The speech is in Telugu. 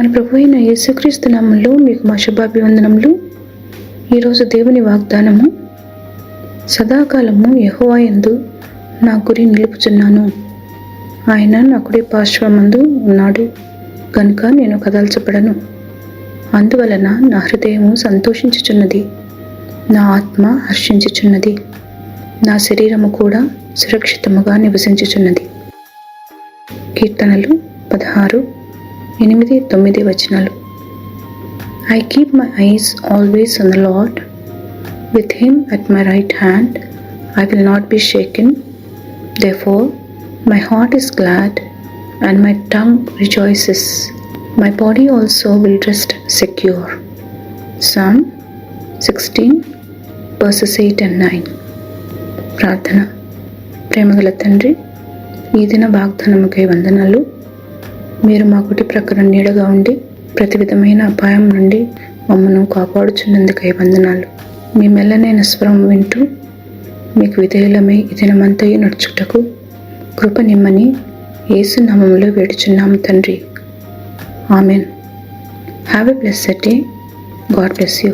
మన ప్రభు అయిన యేసుక్రీస్తు నామములో మీకు మా శుభాభివందనములు. ఈరోజు దేవుని వాగ్దానము, సదాకాలము యెహోవా యందు నా గురి నిలుపుచున్నాను. ఆయన నా కుడి పార్శ్వమందు ఉన్నాడు గనుక నేను కదల్చబడను. అందువలన నా హృదయము సంతోషించుచున్నది, నా ఆత్మ హర్షించుచున్నది, నా శరీరము కూడా సురక్షితముగా నివసించుచున్నది. కీర్తనలు 16:8-9 I keep my eyes always on the Lord. With him at my right hand, I will not be shaken. Therefore, my heart is glad and my tongue rejoices. My body also will rest secure. Psalm 16:8-9. ప్రార్థన. ప్రేమగల తండ్రి, ఈ దిన వాగ్దానముకై వందనాలు. మీరు మా కుడి ప్రక్కన నీడగా ఉండి ప్రతి విధమైన అపాయం నుండి మమ్మను కాపాడుచున్నందుకై వందనాలు. మీ మెల్లనైన స్వరం వింటూ మీకు విధేయులమై ఈ దినమంతయు నడుచుటకు కృప నిమ్మని యేసు నామములో వేడుచున్నాము తండ్రి. Amen. Have a blessed day. God bless you.